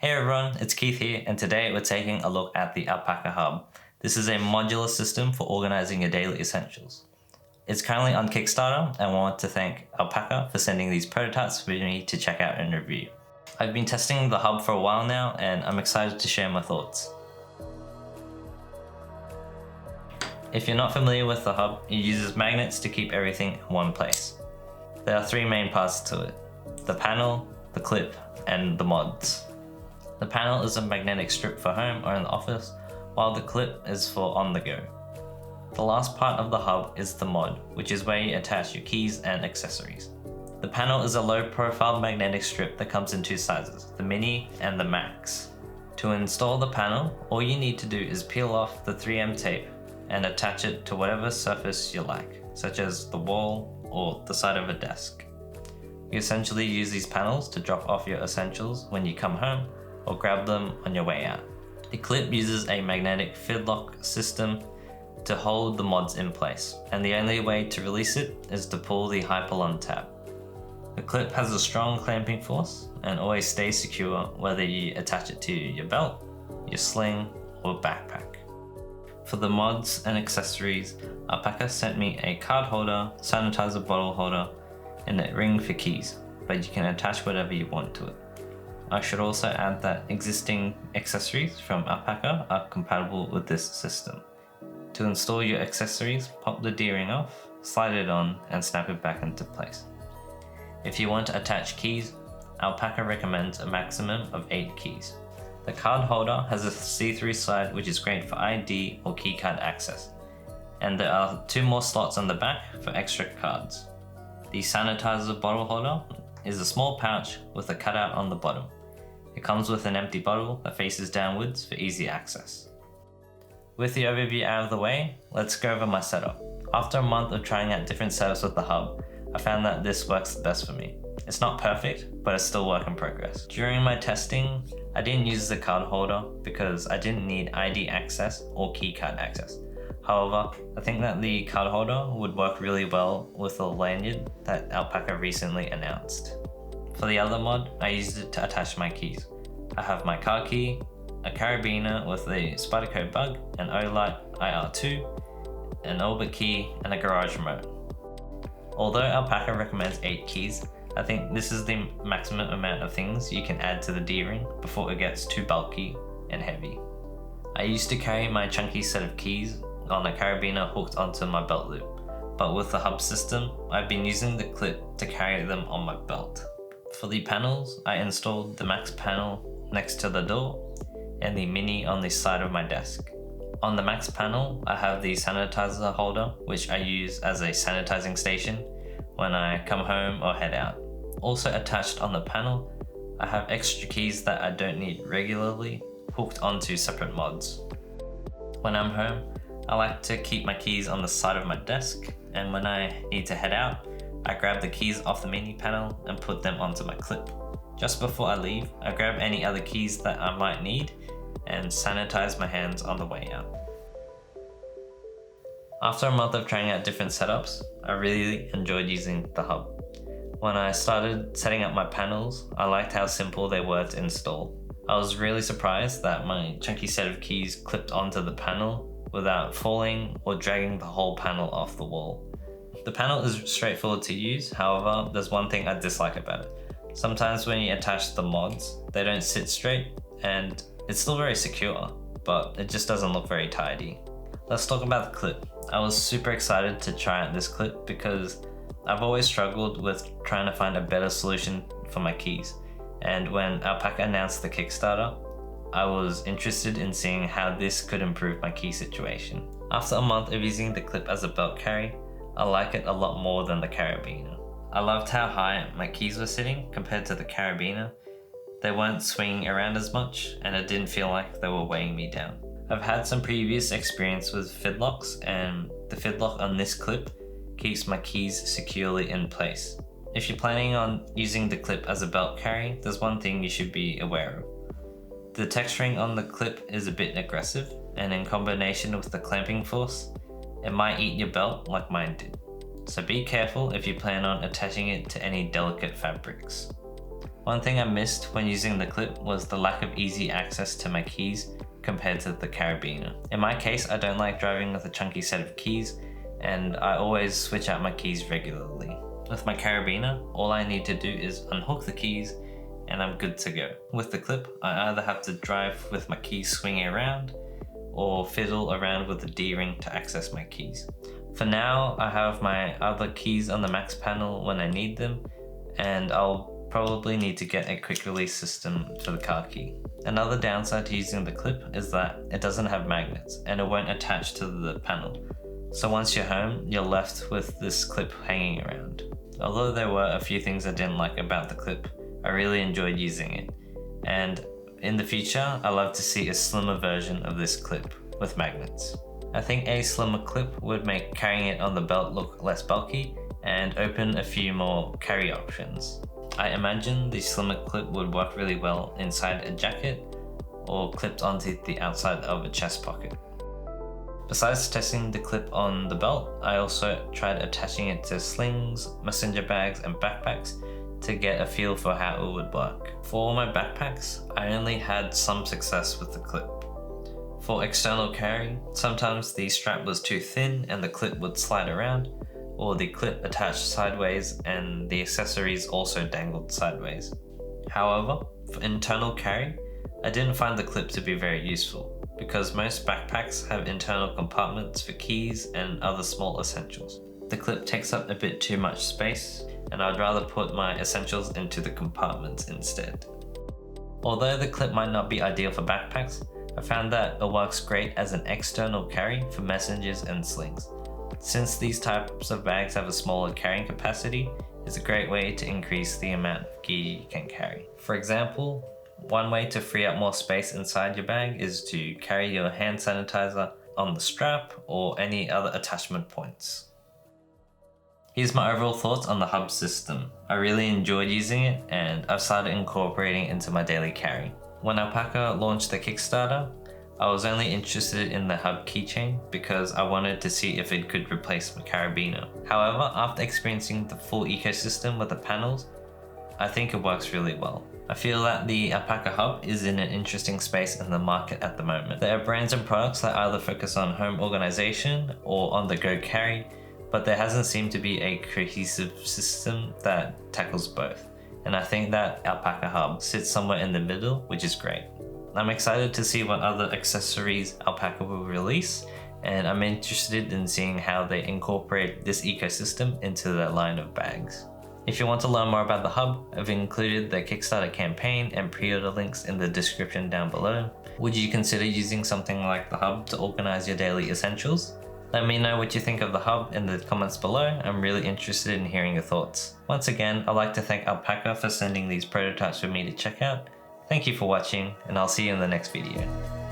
Hey everyone, it's Keith here, and today we're taking a look at the Alpaka Hub. This is a modular system for organizing your daily essentials. It's currently on Kickstarter, and I want to thank Alpaka for sending these prototypes for me to check out and review. I've been testing the hub for a while now, and I'm excited to share my thoughts. If you're not familiar with the hub, it uses magnets to keep everything in one place. There are three main parts to it: the panel, the clip, and the mods. The panel is a magnetic strip for home or in the office, while the clip is for on the go. The last part of the hub is the mod, which is where you attach your keys and accessories. The panel is a low profile magnetic strip that comes in two sizes, the mini and the max. To install the panel, all you need to do is peel off the 3M tape and attach it to whatever surface you like, such as the wall or the side of a desk. You essentially use these panels to drop off your essentials when you come home or grab them on your way out. The clip uses a magnetic fidlock system to hold the mods in place, and the only way to release it is to pull the Hyperlon tab. The clip has a strong clamping force and always stays secure whether you attach it to your belt, your sling, or backpack. For the mods and accessories, Alpaka sent me a card holder, sanitizer bottle holder, and a ring for keys, but you can attach whatever you want to it. I should also add that existing accessories from Alpaka are compatible with this system. To install your accessories, pop the D-ring off, slide it on, and snap it back into place. If you want to attach keys, Alpaka recommends a maximum of 8 keys. The card holder has a see-through side which is great for ID or keycard access, and there are 2 more slots on the back for extra cards. The sanitizer bottle holder is a small pouch with a cutout on the bottom. It comes with an empty bottle that faces downwards for easy access. With the overview out of the way, let's go over my setup. After a month of trying out different setups with the hub, I found that this works the best for me. It's not perfect, but it's still work in progress. During my testing, I didn't use the card holder because I didn't need ID access or keycard access. However, I think that the card holder would work really well with the lanyard that Alpaka recently announced. For the other mod, I used it to attach my keys. I have my car key, a carabiner with a Spyderco bug, an Olight IR2, an Orbit key, and a garage remote. Although Alpaka recommends 8 keys, I think this is the maximum amount of things you can add to the D-ring before it gets too bulky and heavy. I used to carry my chunky set of keys on a carabiner hooked onto my belt loop, but with the hub system, I've been using the clip to carry them on my belt. For the panels, I installed the max panel next to the door and the mini on the side of my desk. On the max panel, I have the sanitizer holder, which I use as a sanitizing station when I come home or head out. Also attached on the panel, I have extra keys that I don't need regularly hooked onto separate mods. When I'm home, I like to keep my keys on the side of my desk, and when I need to head out, I grab the keys off the mini panel and put them onto my clip. Just before I leave, I grab any other keys that I might need and sanitize my hands on the way out. After a month of trying out different setups, I really enjoyed using the hub. When I started setting up my panels, I liked how simple they were to install. I was really surprised that my chunky set of keys clipped onto the panel without falling or dragging the whole panel off the wall. The panel is straightforward to use, however, there's one thing I dislike about it. Sometimes when you attach the mods, they don't sit straight, and it's still very secure, but it just doesn't look very tidy. Let's talk about the clip. I was super excited to try out this clip because I've always struggled with trying to find a better solution for my keys, and when Alpaka announced the Kickstarter, I was interested in seeing how this could improve my key situation. After a month of using the clip as a belt carry, I like it a lot more than the carabiner. I loved how high my keys were sitting compared to the carabiner. They weren't swinging around as much, and it didn't feel like they were weighing me down. I've had some previous experience with fidlocks, and the fidlock on this clip keeps my keys securely in place. If you're planning on using the clip as a belt carry, there's one thing you should be aware of. The texturing on the clip is a bit aggressive, and in combination with the clamping force, it might eat your belt like mine did. So be careful if you plan on attaching it to any delicate fabrics. One thing I missed when using the clip was the lack of easy access to my keys compared to the carabiner. In my case, I don't like driving with a chunky set of keys, and I always switch out my keys regularly. With my carabiner, all I need to do is unhook the keys and I'm good to go. With the clip, I either have to drive with my keys swinging around or fiddle around with the D-ring to access my keys. For now, I have my other keys on the max panel when I need them, and I'll probably need to get a quick release system for the car key. Another downside to using the clip is that it doesn't have magnets and it won't attach to the panel. So once you're home, you're left with this clip hanging around. Although there were a few things I didn't like about the clip, I really enjoyed using it. And in the future, I love to see a slimmer version of this clip with magnets. I think a slimmer clip would make carrying it on the belt look less bulky and open a few more carry options. I imagine the slimmer clip would work really well inside a jacket or clipped onto the outside of a chest pocket. Besides testing the clip on the belt, I also tried attaching it to slings, messenger bags and backpacks to get a feel for how it would work. For all my backpacks, I only had some success with the clip. For external carry, sometimes the strap was too thin and the clip would slide around, or the clip attached sideways and the accessories also dangled sideways. However, for internal carry, I didn't find the clip to be very useful because most backpacks have internal compartments for keys and other small essentials. The clip takes up a bit too much space, and I'd rather put my essentials into the compartments instead. Although the clip might not be ideal for backpacks, I found that it works great as an external carry for messengers and slings. Since these types of bags have a smaller carrying capacity, it's a great way to increase the amount of gear you can carry. For example, one way to free up more space inside your bag is to carry your hand sanitizer on the strap or any other attachment points. Here's my overall thoughts on the hub system. I really enjoyed using it and I've started incorporating it into my daily carry. When Alpaka launched the Kickstarter, I was only interested in the hub keychain because I wanted to see if it could replace my carabiner. However, after experiencing the full ecosystem with the panels, I think it works really well. I feel that the Alpaka Hub is in an interesting space in the market at the moment. There are brands and products that either focus on home organization or on-the-go carry, but there hasn't seemed to be a cohesive system that tackles both. And I think that Alpaka Hub sits somewhere in the middle, which is great. I'm excited to see what other accessories Alpaka will release, and I'm interested in seeing how they incorporate this ecosystem into their line of bags. If you want to learn more about the hub, I've included the Kickstarter campaign and pre-order links in the description down below. Would you consider using something like the hub to organize your daily essentials? Let me know what you think of the hub in the comments below. I'm really interested in hearing your thoughts. Once again, I'd like to thank Alpaka for sending these prototypes for me to check out. Thank you for watching, and I'll see you in the next video.